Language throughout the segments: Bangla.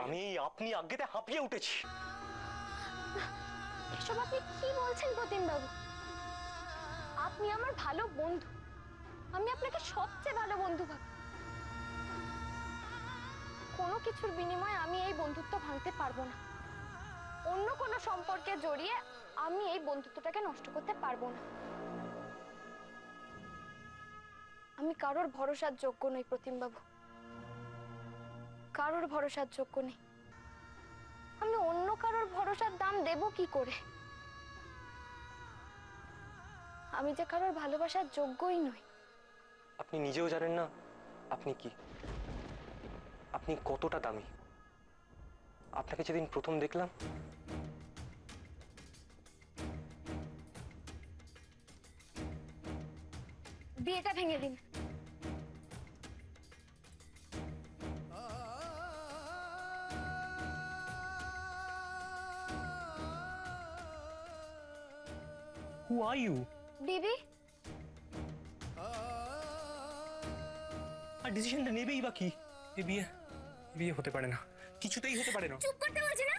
আমি আপনি আজ্ঞেতে হাঁপিয়ে উঠেছি। এসব আপনি কি বলছেন প্রতিম বাবু? আপনি আমার ভালো বন্ধু, আমি আপনাকে সবচেয়ে ভালো বন্ধু ভাবি। কোনো কিছুর বিনিময়ে আমি এই বন্ধুত্ব ভাঙতে পারবো না। অন্য কোনো সম্পর্কে জড়িয়ে আমি এই বন্ধুত্বটাকে নষ্ট করতে পারবো না। আমি কারোর ভরসার যোগ্য নই প্রতিম বাবু, কারোর ভরসার যোগ্য নেই। আমি অন্য কারোর ভরসার দাম দেব কি করে? আমি যে কারোর ভালোবাসার যোগ্যই নই। আপনি নিজেও জানেন না আপনি কি, আপনি কতটা দামি। আপনাকে যেদিন প্রথম দেখলাম বিয়েটা ভেঙে দিন। হু আর ইউ? বিবি। আর ডিসিশনটা নেবেই বা কি? এই বিয়ে বিয়ে হতে পারে না, কিছুতেই হতে পারে না। চুপ করতে বলছি না?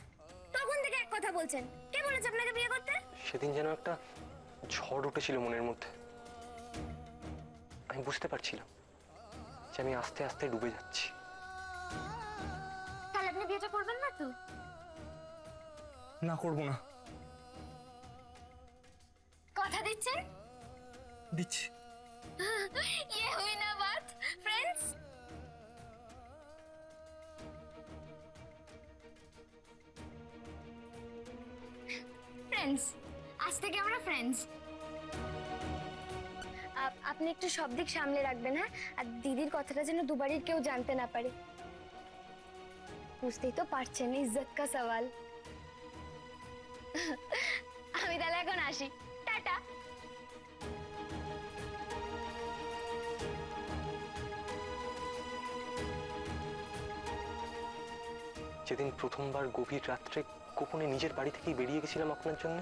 তখন থেকে এক কথা বলছেন। কে বলেছে আপনাকে বিয়ে করতে? সেদিন যেন একটা ঝড় উঠেছিল মনের মধ্যে। আমি বুঝতে পারছিলাম যে আমি আস্তে আস্তে ডুবে যাচ্ছি। তাহলে আপনি বিয়েটা করবেন না তো? না, করবো না। কথা দিচ্ছেন? দিচ্ছি। ये हुई ना बात फ्रेंड्स। ফ্রেন্ডস, আজ থেকে আমরা ফ্রেন্ডস। আপনি একটু সব দিক সামলে রাখবেন, হ্যাঁ? আর দিদির কথাটা যেন দুবারের কেউ জানতে না পারে। বুঝতেই তো পারছেন, ইজ্জত কা সওয়াল। আমি তাহলে এখন আসি, টাটা। যেদিন প্রথমবার গভীর রাত্রে গোপনে নিজের বাড়ি থেকেই বেরিয়ে গেছিলাম আপনার জন্য।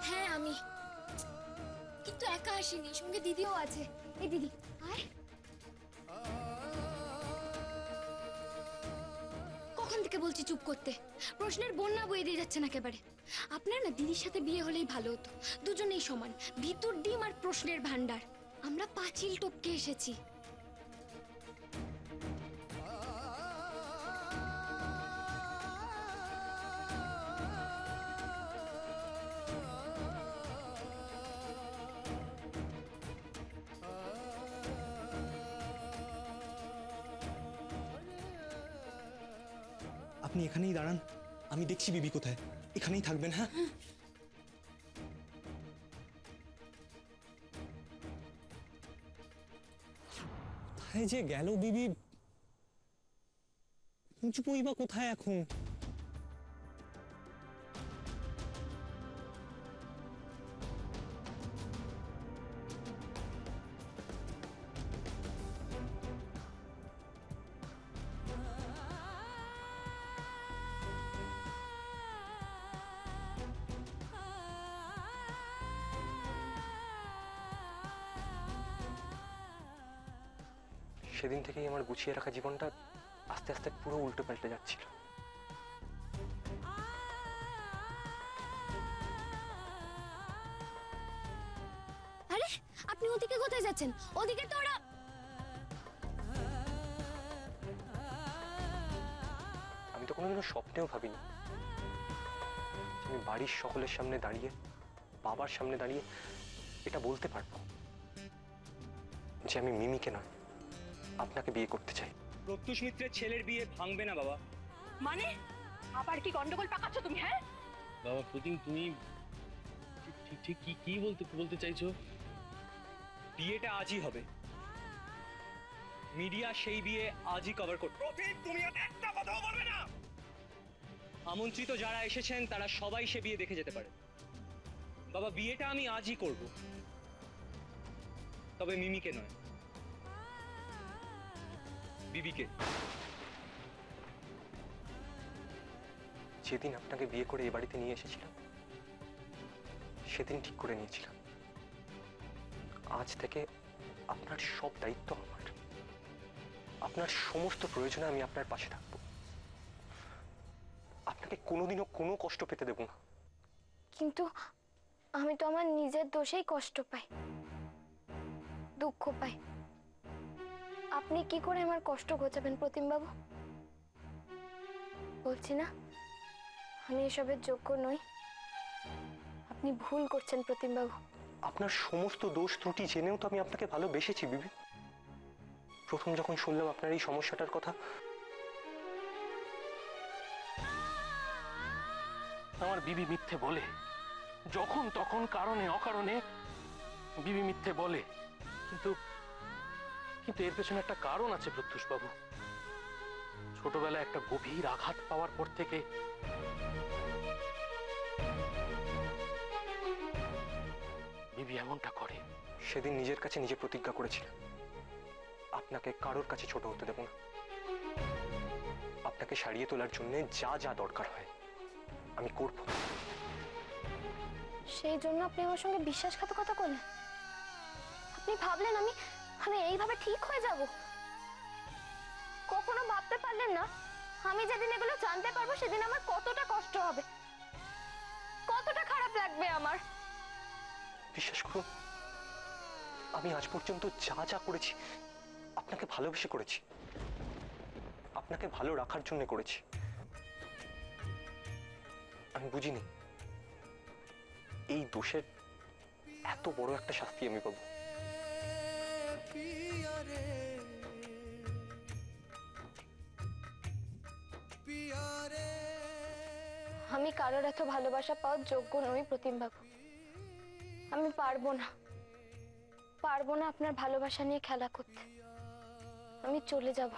হ্যাঁ আমি, কিন্তু একা আসিনি, সঙ্গে দিদিও আছে। এই দিদি আয়। কখন থেকে বলছি চুপ করতে? প্রশ্নের বন্যা বয়ে দিয়ে যাচ্ছেন একেবারে। আপনার না দিদির সাথে বিয়ে হলেই ভালো হতো, দুজনেই সমান, ভিতর ডিম আর প্রশ্নের ভান্ডার। আমরা পাঁচিল টপকে এসেছি। আপনি এখানেই দাঁড়ান, আমি দেখছি বিবি কোথায়। এখানেই থাকবেন, হ্যাঁ? কোথায় যে গেল বিবি? খুঁজবই বা কোথায় এখন? সেদিন থেকেই আমার গুছিয়ে রাখা জীবনটা আস্তে আস্তে পুরো উল্টো পাল্টে যাচ্ছিল। আরে আপনি ওদিকে কোথায় যাচ্ছেন? ওদিকে তো ওরা। আমি তো কোনোদিনও স্বপ্নেও ভাবিনি আমি বাড়ির সকলের সামনে দাঁড়িয়ে, বাবার সামনে দাঁড়িয়ে এটা বলতে পারবো যে আমি মিমিকে নয়, আপনাকে বিয়ে করতে চাই। প্রত্যুষ মিত্রের ছেলের বিয়ে ভাঙবে না বাবা। মানে আবার কি গন্ডগোল পাকাচ্ছ তুমি? হ্যাঁ বাবা প্রতিম, তুমি ঠিক ঠিক কি কি বলতে চাইছো? বিয়েটা আজই হবে, মিডিয়া সেই বিয়ে আজই কভার করবে। প্রতিম, তুমি একটা কথাও বলবে না। আমন্ত্রিত যারা এসেছেন তারা সবাই সে বিয়ে দেখে যেতে পারে। বাবা, বিয়েটা আমি আজই করব, তবে মিমিকে নয়, বিবিকে। যেদিন আপনাকে বিয়ে করে এই বাড়িতে নিয়ে এসেছিলাম সেদিন ঠিক করে নিয়েছিলাম আজ থেকে আপনার সব দায়িত্ব আমার। আপনার সমস্ত প্রয়োজনে আমি আপনার পাশে থাকবো। আপনাকে কোনোদিনও কোনো কষ্ট পেতে দেব না। কিন্তু আমি তো আমার নিজের দোষেই কষ্ট পাই, দুঃখ পাই। আপনি কি করে আমার কষ্ট ঘোচাবেন প্রতিমবাবু? বলছি না আমি এসবের যোগ্য নই। আপনি ভুল করছেন প্রতিমবাবু। আপনার সমস্ত দোষ ত্রুটি জেনেও তো আমি আপনাকে ভালোবেসেছি বিবি। প্রথম যখন শুনলাম আপনার এই সমস্যাটার কথা, আমার বিবি মিথ্যে বলে, যখন তখন কারণে অকারণে বিবি মিথ্যে বলে। কিন্তু কিন্তু এর পেছনে একটা কারণ আছে প্রত্যুষ বাবু। ছোটবেলায় একটা গভীর আঘাত পাওয়ার পর থেকে বিবি এমনটা করে। সেদিন নিজের কাছে নিজে প্রতিজ্ঞা করেছিলাম আপনাকে কারোর কাছে ছোট হতে দেব না। আপনাকে সারিয়ে তোলার জন্য যা যা দরকার হয় আমি করব। সেই জন্য আপনি আমার সঙ্গে বিশ্বাসঘাতকতা করলেন? আপনি ভাবলেন আমি আমি এইভাবে ঠিক হয়ে যাব? কখনো ভাবতে পারলেন না আমি যেদিন এগুলো জানতে পারবো সেদিন আমার কতটা কষ্ট হবে, কতটা খারাপ লাগবে আমার? বিশ্বাস করুন, আমি আজ পর্যন্ত যা যা করেছি আপনাকে ভালোবেসে করেছি, আপনাকে ভালো রাখার জন্য করেছি। আমি বুঝিনি এই দোষের এত বড় একটা শাস্তি আমি পাবো। আমি কারোর এত ভালোবাসা পাওয়ার যোগ্য নই প্রতিমবাবু। আমি পারবো না, পারবো না আপনার ভালোবাসা নিয়ে খেলা করতে। আমি চলে যাব,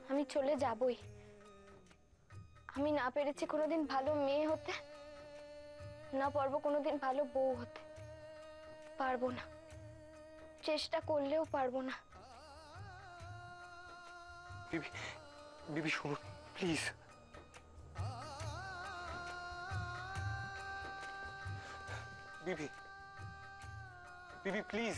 আমি চলে যাবই। আমি না পেরেছি কোনোদিন ভালো মেয়ে হতে, না পারবো কোনোদিন ভালো বউ হতে। পারবো না, চেষ্টা করলেও পারবো না। বিবি, বিবি শুনুন please. Bibi, Bibi please.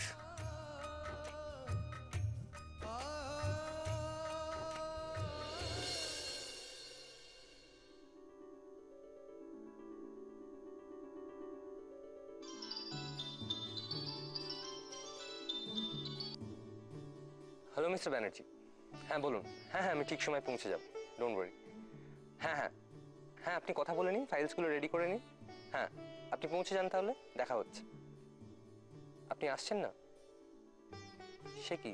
Hello mister Banerjee. হ্যাঁ বলুন। হ্যাঁ হ্যাঁ আমি ঠিক সময় পৌঁছে যাব, ডোন্ট ওয়ারি। হ্যাঁ হ্যাঁ হ্যাঁ আপনি কথা বলে নিন, ফাইলসগুলো রেডি করে নিন। হ্যাঁ আপনি পৌঁছে যান, তাহলে দেখা হচ্ছে। আপনি আসছেন না? সে কি?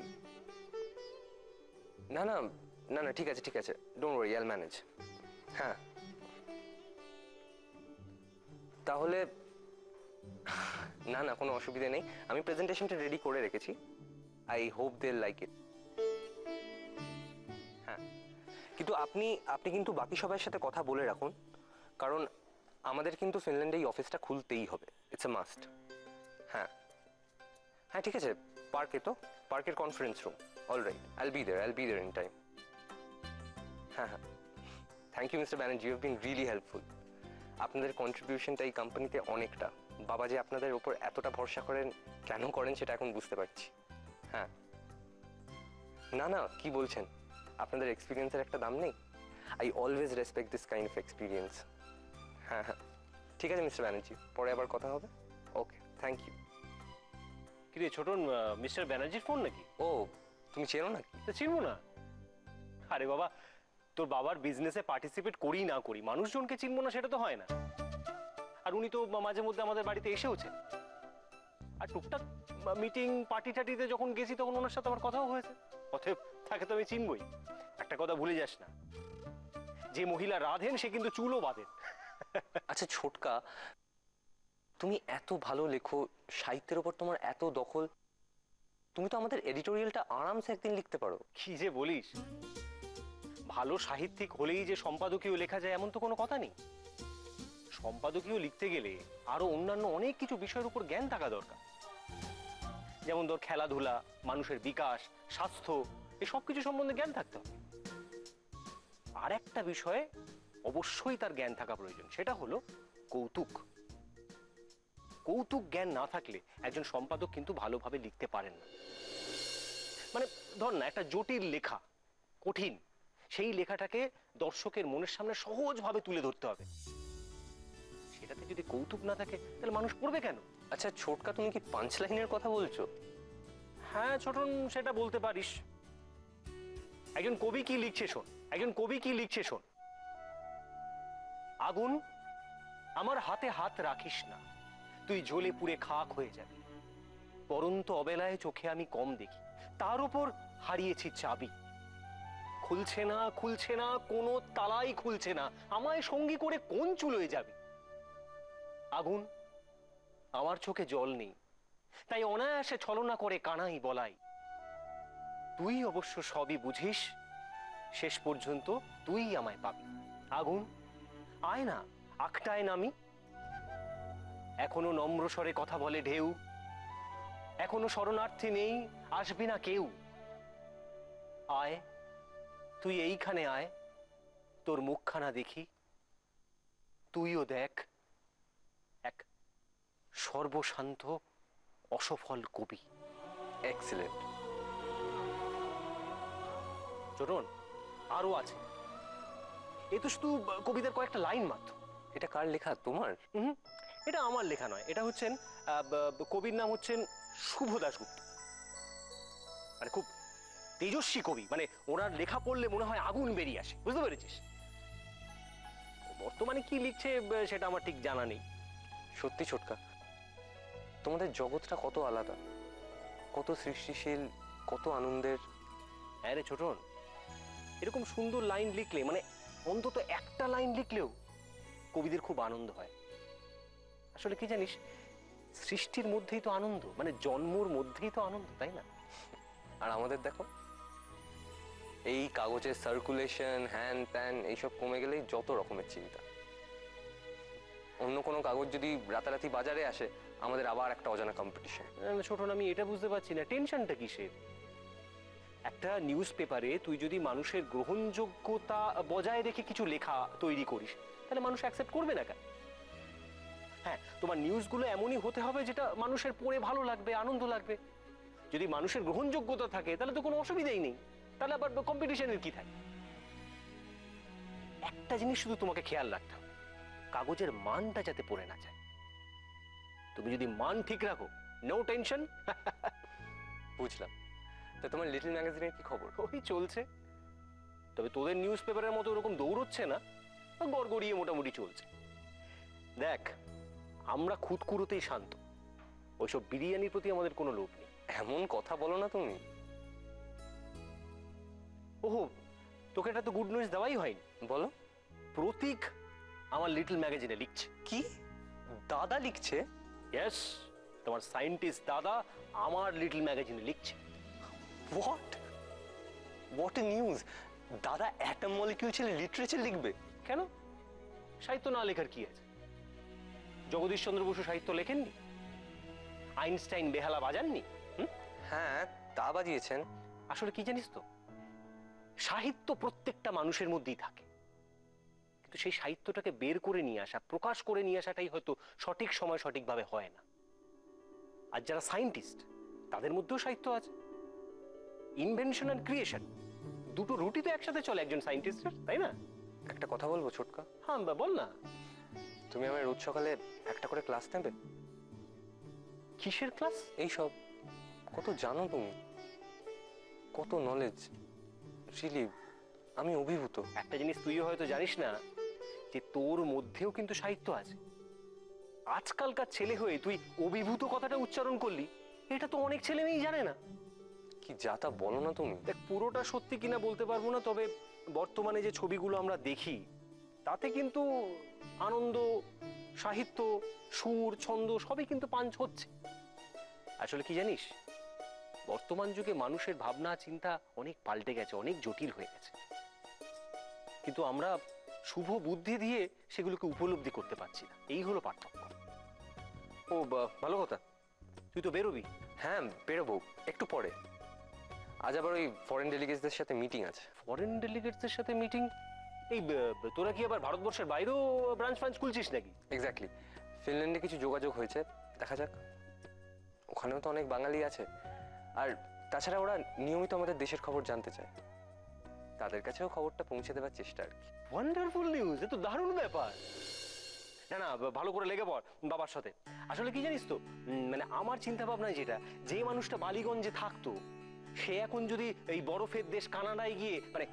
না না না না ঠিক আছে ঠিক আছে, ডোন্ট ওয়ারি, আইল ম্যানেজ। হ্যাঁ তাহলে না না কোনো অসুবিধা নেই, আমি প্রেজেন্টেশনটা রেডি করে রেখেছি। I hope they like it. হ্যাঁ কিন্তু আপনি আপনি কিন্তু বাকি সবার সাথে কথা বলে রাখুন, কারণ আমাদের কিন্তু ফিনল্যান্ডে এই অফিসটা খুলতেই হবে, ইটস এ মাস্ট। হ্যাঁ হ্যাঁ ঠিক আছে, পার্কে তো, পার্কের conference room. Alright, I'll be there in time. হ্যাঁ হ্যাঁ thank you mister Banerjee, you have been really helpful. আপনাদের কন্ট্রিবিউশনটা এই কোম্পানিতে অনেকটা। বাবা যে আপনাদের ওপর এতটা ভরসা করেন, কেন করেন সেটা এখন বুঝতে পারছি। হ্যাঁ না না কি বলছেন, আপনাদের এক্সপিরিয়েন্সের একটা দাম নেই। I always respect this kind of experience. হ্যাঁ হ্যাঁ ঠিক আছে মিস্টার ব্যানার্জি, পরে আবার কথা হবে। Okay thank you. কিরে ছোটন, মিস্টার ব্যানার্জির ফোন নাকি? ও তুমি চেনো নাকি? তা চিনবো না? আরে বাবা, তোর বাবার বিজনেসে পার্টিসিপেট করি না করি মানুষজনকে চিনবো না সেটা তো হয় না। আর উনি তো মাঝে মধ্যে আমাদের বাড়িতে এসেওছেন, আর টুকটাক মিটিং পার্টি টাটিতে যখন গেছি তখন ওনার সাথে আমার কথাও হয়েছে। অতএব তাকে তো আমি চিনবই। একটা কথা ভুলে যাস না, যে মহিলা রাধেন সে কিন্তু চুলও বাঁধেন। আচ্ছা ছোটকা, তুমি এত ভালো লেখো, সাহিত্যের উপর তোমার এত দখল, তুমি তো আমাদের এডিটোরিয়ালটা আরামসে একদিন লিখতে পারো। কি যে বলিস, ভালো সাহিত্যিক হলেই যে সম্পাদকীয় লেখা যায় এমন তো কোনো কথা নেই। সম্পাদকীয় লিখতে গেলে আরো অন্যান্য অনেক কিছু বিষয়ের উপর জ্ঞান থাকা দরকার। যেমন ধর খেলাধুলা, মানুষের বিকাশ, স্বাস্থ্য, এই সব কিছু সম্বন্ধে জ্ঞান থাকতে হবে। আর একটা বিষয়ে অবশ্যই তার জ্ঞান থাকা প্রয়োজন, সেটা হলো কৌতুক। কৌতুক জ্ঞান না থাকলে একজন সম্পাদক কিন্তু ভালোভাবে লিখতে পারেন না। মানে ধর না, একটা জটিল লেখা, কঠিন, সেই লেখাটাকে দর্শকের মনের সামনে সহজভাবে তুলে ধরতে হবে। সেটাতে যদি কৌতুক না থাকে তাহলে মানুষ পড়বে কেন? আচ্ছা ছোটকা, তুমি কি পাঁচ লাইনের কথা বলছো? হ্যাঁ ছোটন, সেটা বলতে পারিস। একজন কবি কি লিখছে শোন, একজন কবি কি লিখছে শোন। আগুন, আমার হাতে হাত রাখিস না, তুই জ্বলে পুড়ে খাক হয়ে যাবি। পরন্ত অবেলায় চোখে আমি কম দেখি, তার উপর হারিয়েছি চাবি। খুলছে না খুলছে না, কোনো তালাই খুলছে না, আমায় সঙ্গী করে কোন চুলোয় যাবি। আগুন, আমার চোখে জল নেই, তাই অনায়াসে ছলনা করে কানাই বলাই। তুই অবশ্য সবই বুঝিস, শেষ পর্যন্ত তুই আমায় পাবি। আগুন, আয় না, আকটায় নামি। এখনো নম্র স্বরে কথা বলে ঢেউ, এখনো শরণার্থী নেই, আসবি না কেউ। আয়, তুই এইখানে আয়, তোর মুখখানা দেখি, তুইও দেখ। এক সর্বশান্ত অসফল কবি। এক্সিলেন্ট। চটন, আরো আছে। এ তো শুধু কবিতার কয়েকটা লাইন মাত্র। এটা কার লেখা, তোমার? এটা আমার লেখা নয়, এটা হচ্ছেন কবির নাম হচ্ছেন শুভ দাশগুপ্ত। মানে খুব তেজস্বী কবি, মানে ওনার লেখা পড়লে মনে হয় আগুন বেরিয়ে আসে, বুঝতে পেরেছিস? বর্তমানে কি লিখছে সেটা আমার ঠিক জানা নেই। সত্যি ছোটকা, তোমাদের জগৎটা কত আলাদা, কত সৃষ্টিশীল, কত আনন্দের। হ্যাঁ রে ছোটন, এরকম সুন্দর লাইন লিখলে, মানে অন্তত একটা লাইন লিখলেও কবিদের খুব আনন্দ হয়। আসলে কি জানিস, সৃষ্টির মধ্যেই তো আনন্দ, মানে জন্মর মধ্যেই তো আনন্দ, তাই না? আর আমাদের দেখো, এই কাগজের সার্কুলেশন, হ্যান ত্যান এইসব কমে গেলেই যত রকমের চিন্তা। অন্য কোনো কাগজ যদি রাতারাতি বাজারে আসে, আমাদের আবার একটা অজানা কম্পিটিশন। ছোটন, আমি এটা বুঝতে পারছি না টেনশনটা কিসের। একটা নিউজ পেপারে তুই যদি মানুষের গ্রহণযোগ্যতা বজায় রেখে কিছু লেখা তৈরি করিস, তাহলে মানুষ অ্যাকসেপ্ট করবে না কেন? হ্যাঁ, তোমার নিউজগুলো এমনই হতে হবে যেটা মানুষের পড়ে ভালো লাগবে, আনন্দ লাগবে। যদি মানুষের গ্রহণযোগ্যতা থাকে তাহলে তো কোনো অসুবিধাই নেই, তাহলে আবার কম্পিটিশনের কি থাকে? একটা জিনিস শুধু তোমাকে খেয়াল রাখতে হবে, কাগজের মানটা যাতে পড়ে না যায়। তুমি যদি মান ঠিক রাখো, নো টেনশন। বুঝলাম। তা তোমার লিটল ম্যাগাজিনের কি খবর? ওই চলছে, তবে তোদের নিউজ পেপারের মতো ওরকম দৌড়চ্ছে না, গড়গড়িয়ে মোটামুটি চলছে। দেখ, আমরা খুদকুড়োতেই শান্ত, ওইসব বিরিয়ানির প্রতি আমাদের কোনো লোভ নেই। এমন কথা বলো না তুমি। ওহো, তোকে এটা তো গুড নিউজ দেওয়াই হয়নি। বলো। প্রতীক আমার লিটল ম্যাগাজিনে লিখছে। কি? দাদা লিখছে? ইয়েস, তোমার সায়েন্টিস্ট দাদা আমার লিটল ম্যাগাজিনে লিখছে। What what a news! দাদা অ্যাটম মলিকিউল ছেড়ে লিটারেচার লিখবে? কেন, সাহিত্য না লেখার কি আছে? জগদীশ চন্দ্র বসু সাহিত্য লেখেননি? আইনস্টাইন বেহালা বাজাননি? হ্যাঁ, তা বাজিয়েছেন। আসলে কি জানিস তো, সাহিত্য প্রত্যেকটা মানুষের মধ্যেই থাকে, কিন্তু সেই সাহিত্যটাকে বের করে নিয়ে আসা, প্রকাশ করে নিয়ে আসাটাই হয়তো সঠিক সময় সঠিকভাবে হয় না। আর যারা সায়েন্টিস্ট, তাদের মধ্যেও সাহিত্য আছে। ইনভেনশন আর ক্রিয়েশন, দুটো রুটি তো একসাথে চলে একজন সায়েন্টিস্টের, তাই না? একটা কথা বলবো ছোটকা? হ্যাঁ, বল না। তুমি আমার রোজ সকালে একটা করে ক্লাস নেবে? কিসের ক্লাস? এইসব কত জানো তুমি, কত নলেজ, রিলি আমি অভিভূত। একটা জিনিস তুইও হয়তো জানিস না, যে তোর মধ্যেও কিন্তু সাহিত্য আছে। আজকালকার ছেলে হয়ে তুই অভিভূত কথাটা উচ্চারণ করলি, এটা তো অনেক ছেলে মেয়েই জানে না। কি যা তা বলো না তুমি। দেখ, পুরোটা সত্যি কিনা বলতে পারবো না, তবে বর্তমানে যে ছবিগুলো আমরা দেখি তাতে কিন্তু আনন্দ, সাহিত্য, সুর, ছন্দ সবই কিন্তু পাঞ্চ হচ্ছে। আসলে কি জানিস, বর্তমান যুগে মানুষের ভাবনা চিন্তা অনেক পাল্টে গেছে, অনেক জটিল হয়ে গেছে, কিন্তু আমরা শুভ বুদ্ধি দিয়ে সেগুলোকে উপলব্ধি করতে পারছি না। এই হলো পার্থক্য। ও ভালো কথা। তুই তো বেরোবি? হ্যাঁ, বেরোবো একটু পরে। আজ আবার ওই ফরেন ডেলিগেটসদের সাথে মিটিং আছে। ফরেন ডেলিগেটসদের সাথে মিটিং? এই তোরা কি আবার ভারতবর্ষের বাইরেও ব্রাঞ্চ ফ্রাঞ্চ খুলছিস নাকি? এক্স্যাক্টলি। ফিনল্যান্ডে কিছু যোগাযোগ হয়েছে, দেখা যাক, ওখানেও তো অনেক বাঙালি আছে, আর তাছাড়া ওরা নিয়মিত আমাদের দেশের খবর জানতে চায়, তাদের কাছেও খবরটা পৌঁছে দেওয়ার চেষ্টা আর কি। ওয়ান্ডারফুল নিউজ, এ তো দারুণ ব্যাপার। না না, ভালো করে লেগে পড় বাবার সাথে। আসলে কি জানিস তো, মানে আমার চিন্তা ভাবনায় যেটা, যে মানুষটা বালিগঞ্জে থাকতো সে এখন যদি এই বরফের দেশ কানাডায় গিয়ে, মানে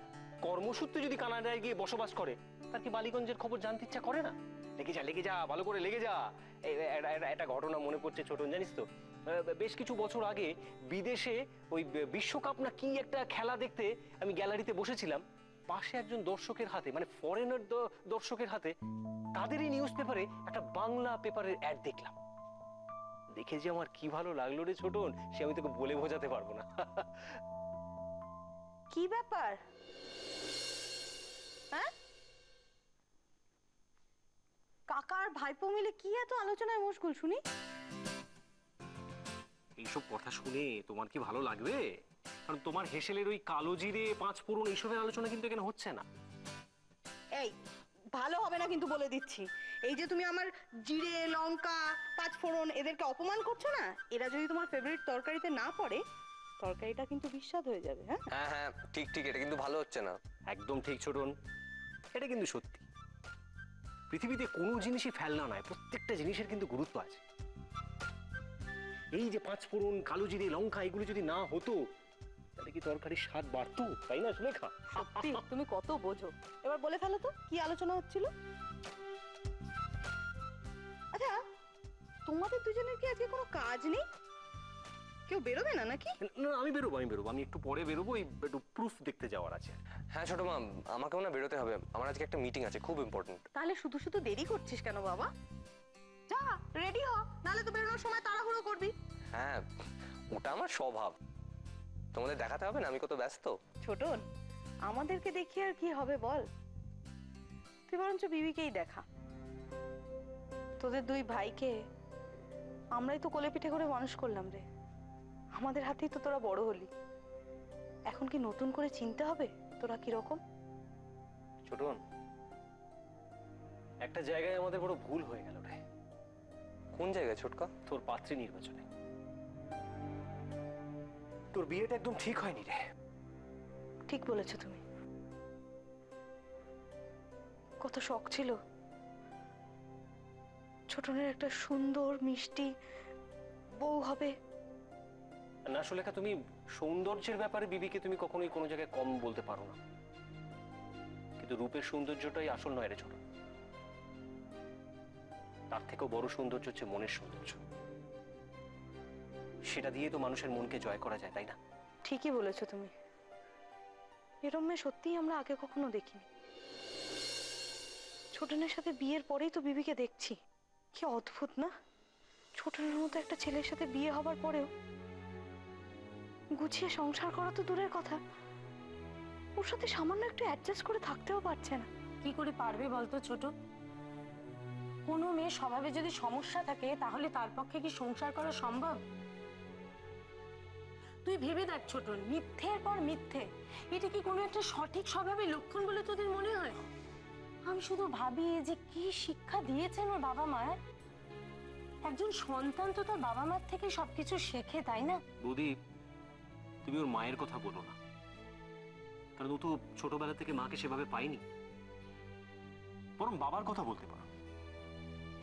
কর্মসূত্রে যদি কানাডায় গিয়ে বসবাস করে, তার কি বালিগঞ্জের খবর জানতে ইচ্ছা করে না? লেগে যা ভালো করে লেগে যা। একটা ঘটনা মনে পড়ছে ছোটন, জানিস তো, বেশ কিছু বছর আগে বিদেশে ওই বিশ্বকাপ না কি একটা খেলা দেখতে আমি গ্যালারিতে বসেছিলাম, পাশে একজন দর্শকের হাতে, মানে ফরেনার দর্শকের হাতে তাদেরই নিউজ পেপারে একটা বাংলা পেপারের অ্যাড দেখলাম। দেখে যে আমার কি ভালো লাগলো রে ছোটন, সে আমি তোকে বলে বোঝাতে পারবো না। কি ব্যাপার? হ্যাঁ, কাকা আর ভাইপো মিলে কি এত আলোচনায় মশগুল শুনি? এইসব কথা শুনে তোমার কি ভালো লাগবে? কারণ তোমার হেসেলের ওই কালো জিরে, পাঁচ ফোড়ন এইসবের আলোচনা কিন্তু এখানে হচ্ছে না। এই ভালো হবে না কিন্তু বলে দিচ্ছি। এই যে তুমি আমার জিরে, লঙ্কা, পাঁচ ফোড়ন এদেরকে অপমান করছো না, এরা যদি তোমার ফেভারিট তরকারিতে না পড়ে, তরকারিটা কিন্তু বিস্বাদ হয়ে যাবে। হ্যাঁ হ্যাঁ হ্যাঁ, ঠিক ঠিক, এটা কিন্তু ভালো হচ্ছে না। একদম ঠিক ছোটন, এটা কিন্তু সত্যি। পৃথিবীতে কোনো জিনিসই ফেলনা নয়, প্রত্যেকটা জিনিসের কিন্তু গুরুত্ব আছে। এই যে পাঁচ ফোড়ন, কালো জিরে, লঙ্কা এগুলো যদি না হতো, তাহলে কি তরকারির স্বাদ বাড়তো? তাই না সুলেখা? সত্যি তুমি কত বোঝো। এবার বলে ফেলো তো কি আলোচনা হচ্ছিল। আচ্ছা, তোমাদের দুজনের কি আজকে কোনো কাজ নেই? কেউ বেরোবে না নাকি? না, আমি বেরোবো। আমি একটু পরে বেরোবো, একটু প্রুফ দেখতে যাওয়ার আছে। হ্যাঁ ছোট মা, আমাকেও না বেরোতে হবে, আমার আজকে একটা মিটিং আছে, খুব ইম্পর্টেন্ট। তাহলে শুধু শুধু দেরি করছিস কেন বাবা? যা রেডি হ, নাহলে তো বেরোনোর সময় তাড়াহুড়ো করবি। হ্যাঁ, ওটা আমার স্বভাব, তোমাদের দেখাতে হবে না আমি কত ব্যস্ত। ছোটন, আমাদেরকে দেখি আর কি হবে বল? তুই বরঞ্চ বিবিকেই দেখা। তোদের দুই ভাইকে আমরাই তো কোলে পিঠে করে মানুষ করলাম রে, আমাদের হাতেই তো তোরা বড় হলি। এখন কি নতুন করে চিনতে হবে তোরা কিরকম? ছোটন, একটা জায়গায় আমাদের বড় ভুল হয়ে গেল রে। কোন জায়গায় ছোটকা? তোর পাত্রী নির্বাচনে তোর বিয়েটা একদম ঠিক হয়নি রে। ঠিক বলেছো তুমি। কত শখ ছিল ছোটনের একটা সুন্দর মিষ্টি বউ হবে। না সুলেখা, তুমি সৌন্দর্যের ব্যাপারে বিবিকে তুমি কখনোই কোনো জায়গায় কম বলতে পারো না, কিন্তু রূপের সৌন্দর্যটাই আসল নয় রে ছোট। তার থেকেও বড় সৌন্দর্য হচ্ছে মনের সৌন্দর্য, সেটা দিয়ে তো মানুষের মনকে জয় করা যায়, তাই না? ঠিকই বলেছো তুমি। এরম মেয়ে সত্যিই আমরা আগে কখনো দেখিনি। ছোটনের সাথে বিয়ের পরেই তো বিবিকে দেখছি। কি অদ্ভুত না, ছোটনের মতো একটা ছেলের সাথে বিয়ে হবার পরেও গুছিয়ে সংসার করা তো দূরের কথা, ওর সাথে সামান্য একটু অ্যাডজাস্ট করে থাকতেও পারছে না। কি করে পারবে বলতো ছোট? কোনো মেয়ে স্বভাবে যদি সমস্যা থাকে তাহলে তার পক্ষে কি সংসার করা সম্ভব? তুই ভেবে দেখ ছোট, মিথ্যের পর মিথ্যে, এটা কি কোনো একটা সঠিক স্বভাবের লক্ষণ বলে তোদের মনে হয়? আমি শুধু ভাবি যে কি শিক্ষা দিয়েছেন ওর বাবা মা। একজন সন্তান তো তার বাবা মার থেকে সবকিছু শেখে, তাই না? বৌদি, তুমি ওর মায়ের কথা বলো না, কারণ ও তো ছোটবেলা থেকে মাকে সেভাবে পায়নি। বরং বাবার কথা বলতে পারো।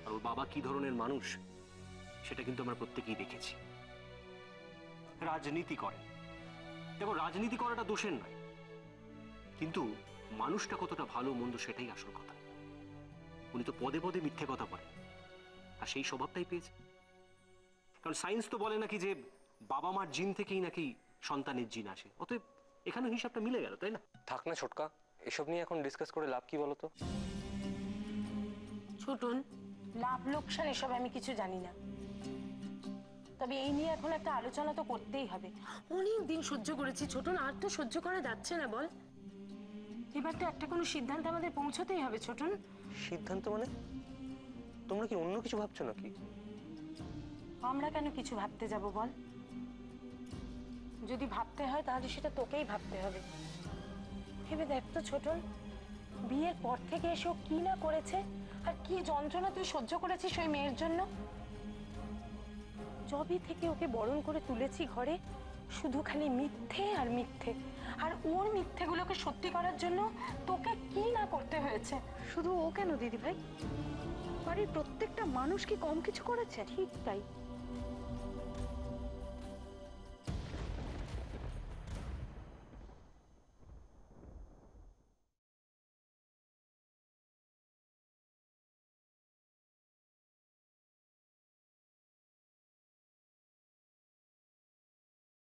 আর ওর বাবা কি ধরনের মানুষ সেটা কিন্তু আমরা প্রত্যেকেই দেখেছি। রাজনীতি করে, দেখো রাজনীতি করাটা দোষের নয়, কিন্তু মানুষটা কতটা ভালো মন্দ সেটাই আসল কথা। উনি তো পদে পদে মিথ্যে কথা বলেন, আর সেই স্বভাবটাই পেয়েছে। কারণ সায়েন্স তো বলে নাকি যে বাবা মার জিন থেকেই নাকি সন্তানের জিন আসে, অতএব এখানে হিসাবটা মিলে গেল, তাই না? থাক না ছোটকা, এসব নিয়ে এখন ডিসকাস করে লাভ কি বলো তো? ছোটন, লাভ লোকসান এসব আমি কিছু জানি না, তবে এই নিয়ে এখন একটা আলোচনা তো করতেই হবে। অনেক দিন সহ্য করেছি ছোটন, আর তো সহ্য করা যাচ্ছে না বল। এবার তো একটা কোনো সিদ্ধান্তে আমাদের পৌঁছতেই হবে ছোটন। সিদ্ধান্ত মানে? তোমরা কি অন্য কিছু ভাবছো নাকি? আমরা কেন কিছু ভাবতে যাব বল? যদি ভাবতে হয় তাহলে সেটা তোকেই ভাবতে হবে। ভেবে দেখ তো ছোটন, বিয়ের পর থেকে এসে কি না করেছে, আর কি যন্ত্রণা তুই সহ্য করেছিস ওই মেয়ের জন্য। যবে থেকে ওকে বরণ করে তুলেছি ঘরে, শুধু খালি মিথ্যে আর মিথ্যে। আর ওর মিথ্যেগুলোকে সত্যি করার জন্য তোকে কি না করতে হয়েছে। শুধু ও কেন দিদি ভাই, বাড়ির প্রত্যেকটা মানুষ কি কম কিছু করেছে? ঠিক তাই।